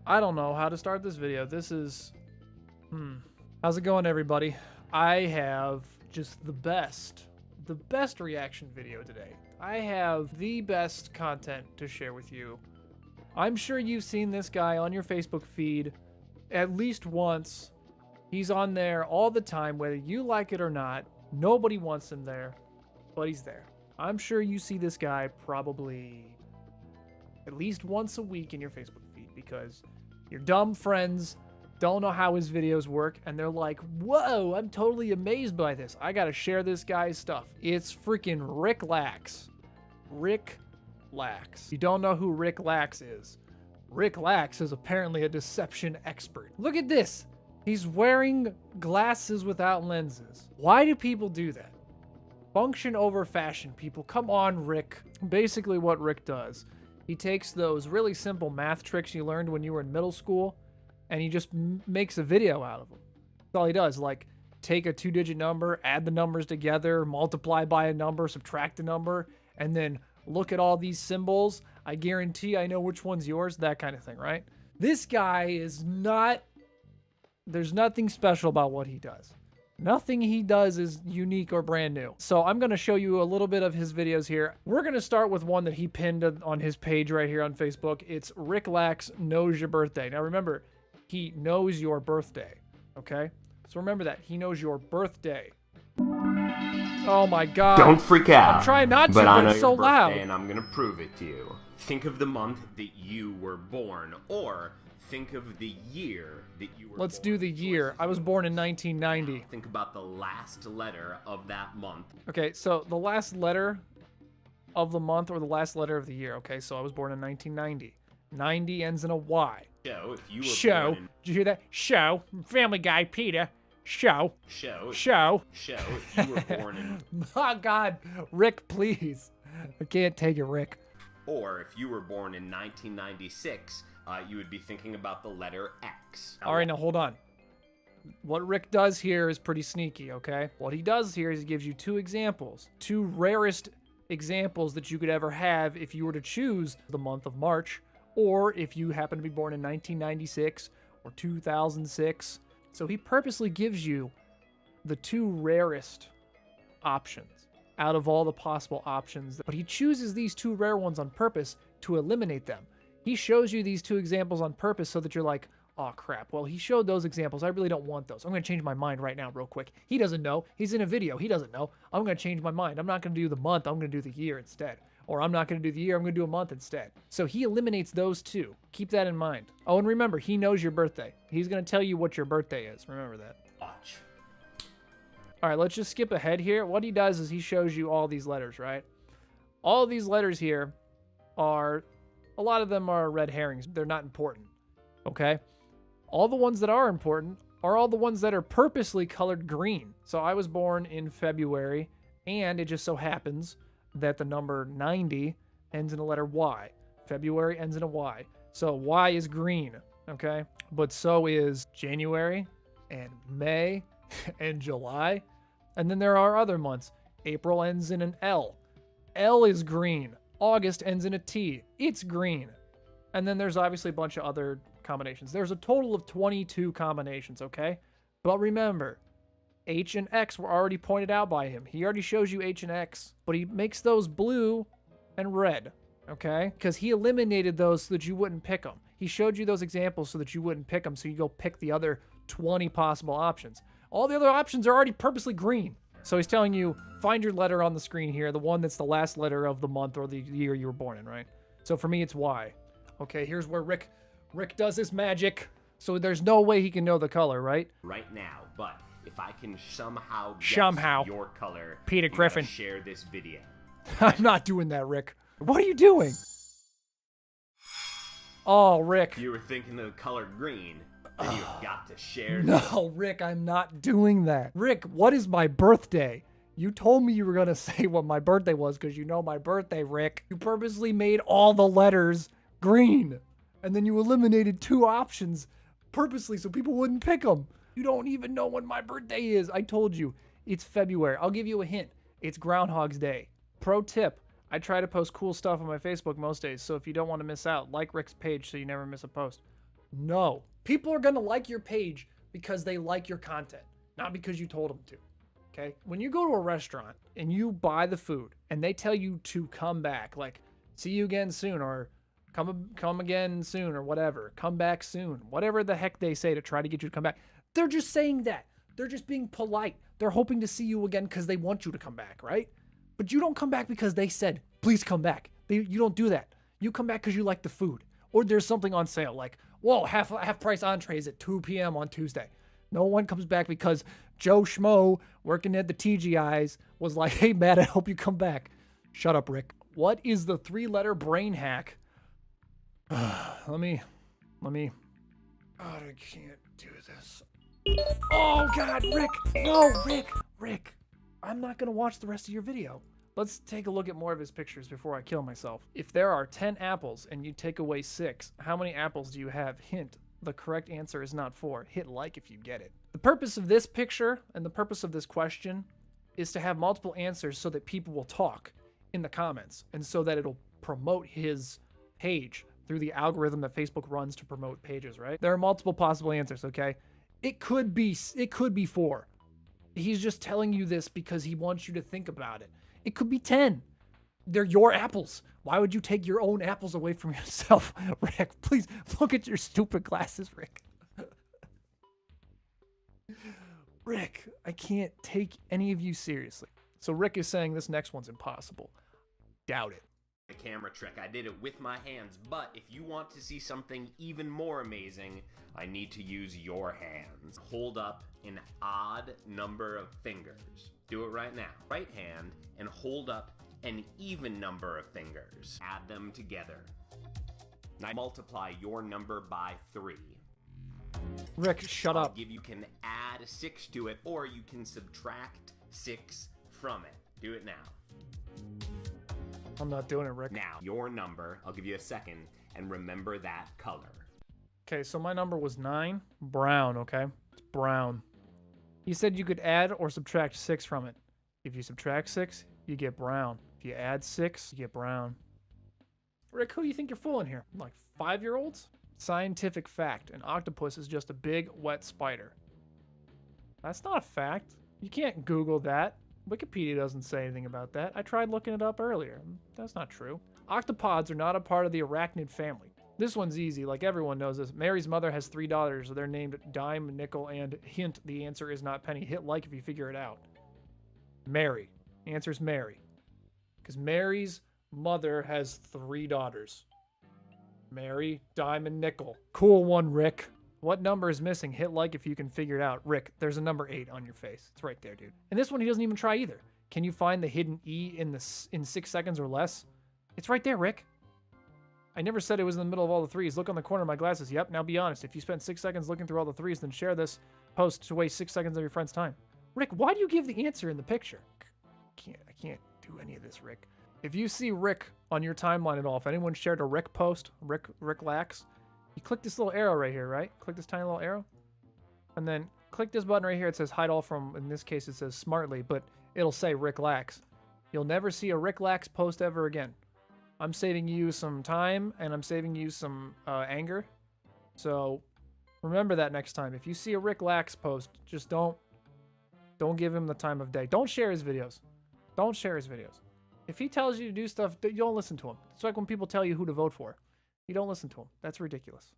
I don't know how to start this video. This is... How's it going, everybody? I have just the best reaction video today. I have the best content to share with you. I'm sure you've seen this guy on your Facebook feed at least once. He's on there all the time, whether you like it or not. Nobody wants him there, but he's there. I'm sure you see this guy probably at least once a week in your Facebook feed because your dumb friends don't know how his videos work, and they're like, whoa, I'm totally amazed by this. I gotta share this guy's stuff. It's freaking Rick Lax. Rick Lax. You don't know who Rick Lax is. Rick Lax is apparently a deception expert. Look at this. He's wearing glasses without lenses. Why do people do that? Function over fashion, people. Come on, Rick. Basically what Rick does, he takes those really simple math tricks you learned when you were in middle school, and he just makes a video out of them. That's all he does. Like, take a 2-digit number, add the numbers together, multiply by a number, subtract a number, and then look at all these symbols. I guarantee I know which one's yours, that kind of thing, right? This guy is not... There's nothing special about what he does. Nothing he does is unique or brand new. So I'm going to show you a little bit of his videos here. We're going to start with one that he pinned on his page right here on Facebook. It's Rick Lax Knows Your Birthday. Now remember, he knows your birthday, okay? So remember that. He knows your birthday. Oh my God. Don't freak out. I'm trying not to, but I know it's so your birthday loud. and I'm going to prove it to you. Think of the month that you were born, or think of the year that you were born. Let's do the year. I was born in 1990. Think about the last letter of that month. Okay, so the last letter of the month or the last letter of the year. Okay, so I was born in 1990. 90 ends in a Y. Show, if you were Show. born in... Did you hear that? Show. Family Guy, Peter. Show. Show. Show. Show, if you were born in... Oh, God. Rick, please. I can't take it, Rick. Or if you were born in 1996, you would be thinking about the letter X. All right, now hold on. What Rick does here is pretty sneaky, okay? What he does here is he gives you two examples. Two rarest examples that you could ever have if you were to choose the month of March, or if you happen to be born in 1996 or 2006. So he purposely gives you the two rarest options out of all the possible options. But he chooses these two rare ones on purpose to eliminate them. He shows you these two examples on purpose so that you're like, oh crap, well, he showed those examples. I really don't want those. I'm going to change my mind right now real quick. He doesn't know. He's in a video. He doesn't know. I'm going to change my mind. I'm not going to do the month. I'm going to do the year instead. Or I'm not going to do the year. I'm going to do a month instead. So he eliminates those two. Keep that in mind. Oh, and remember, he knows your birthday. He's going to tell you what your birthday is. Remember that. Watch. All right, let's just skip ahead here. What he does is he shows you all these letters, right? All these letters here are, a lot of them are red herrings. They're not important, okay? All the ones that are important are all the ones that are purposely colored green. So I was born in February, and it just so happens that the number 90 ends in a letter Y. February ends in a Y. So Y is green, okay? But so is January and May and July. And then there are other months. April ends in an L. L is green. August ends in a T. It's green. And then there's obviously a bunch of other combinations. There's a total of 22 combinations, okay? But remember, H and X were already pointed out by him. He already shows you H and X, but he makes those blue and red, okay? Because he eliminated those so that you wouldn't pick them. He showed you those examples so that you wouldn't pick them, so you go pick the other 20 possible options. All the other options are already purposely green. So he's telling you, find your letter on the screen here, the one that's the last letter of the month or the year you were born in, right? So for me, it's Y. Okay, here's where Rick does his magic. So there's no way he can know the color, right? Right now, but if I can somehow guess your color, Peter Griffin, share this video. I'm not doing that, Rick. What are you doing? Oh, Rick. You were thinking of the color green, then you've got to share. No, Rick, I'm not doing that. Rick, what is my birthday? You told me you were going to say what my birthday was because you know my birthday, Rick. You purposely made all the letters green. And then you eliminated two options purposely so people wouldn't pick them. You don't even know when my birthday is. I told you. It's February. I'll give you a hint. It's Groundhog's Day. Pro tip. I try to post cool stuff on my Facebook most days, so if you don't want to miss out, like Rick's page so you never miss a post. No. People are going to like your page because they like your content, not because you told them to. Okay? When you go to a restaurant and you buy the food and they tell you to come back, like, see you again soon, or come again soon, or whatever, come back soon, whatever the heck they say to try to get you to come back, they're just saying that. They're just being polite. They're hoping to see you again because they want you to come back, right? But you don't come back because they said, please come back. You don't do that. You come back because you like the food. Or there's something on sale, like, whoa, half price entrees at 2 p.m. on Tuesday. No one comes back because Joe Schmo working at the TGI's was like, hey, Matt, I hope you come back. Shut up, Rick. What is the 3-letter brain hack? Let me. God, I can't do this. Oh, God, Rick. No, Rick. I'm not going to watch the rest of your video. Let's take a look at more of his pictures before I kill myself. If there are 10 apples and you take away 6, how many apples do you have? Hint, the correct answer is not 4. Hit like if you get it. The purpose of this picture and the purpose of this question is to have multiple answers so that people will talk in the comments and so that it'll promote his page through the algorithm that Facebook runs to promote pages, right? There are multiple possible answers, okay? It could be 4. He's just telling you this because he wants you to think about it. It could be 10. They're your apples. Why would you take your own apples away from yourself? Rick, please look at your stupid glasses, Rick. Rick, I can't take any of you seriously. So Rick is saying this next one's impossible. Doubt it. A camera trick. I did it with my hands, but if you want to see something even more amazing, I need to use your hands. Hold up an odd number of fingers. Do it right now. Right hand, and hold up an even number of fingers. Add them together. Now multiply your number by 3. Rick, shut up. You can add 6 to it, or you can subtract 6 from it. Do it now. I'm not doing it, Rick. Now, your number, I'll give you a second, and remember that color. Okay, so my number was 9. Brown, okay? It's brown. He said you could add or subtract 6 from it. If you subtract 6, you get brown. If you add 6, you get brown. Rick, who do you think you're fooling here? Like 5-year-olds? Scientific fact, an octopus is just a big, wet spider. That's not a fact. You can't Google that. Wikipedia doesn't say anything about that. I tried looking it up earlier. That's not true. Octopods are not a part of the arachnid family. This one's easy, like everyone knows this. Mary's mother has 3 daughters. They're named Dime, Nickel, and hint, the answer is not Penny. Hit like if you figure it out. Mary. The answer is Mary. Because Mary's mother has 3 daughters. Mary, Dime, and Nickel. Cool one, Rick. What number is missing? Hit like if you can figure it out. Rick, there's a number 8 on your face. It's right there, dude. And this one he doesn't even try either. Can you find the hidden E in 6 seconds or less? It's right there, Rick. I never said it was in the middle of all the 3s. Look on the corner of my glasses. Yep, now be honest. If you spent 6 seconds looking through all the 3s, then share this post to waste 6 seconds of your friend's time. Rick, why do you give the answer in the picture? I can't do any of this, Rick. If you see Rick on your timeline at all, if anyone shared a Rick post, Rick Lax, you click this little arrow right here, right? Click this tiny little arrow. And then click this button right here. It says hide all from, in this case, it says smartly, but it'll say Rick Lax. You'll never see a Rick Lax post ever again. I'm saving you some time, and I'm saving you some anger. So remember that next time. If you see a Rick Lax post, just don't give him the time of day. Don't share his videos. Don't share his videos. If he tells you to do stuff, you don't listen to him. It's like when people tell you who to vote for. You don't listen to him. That's ridiculous.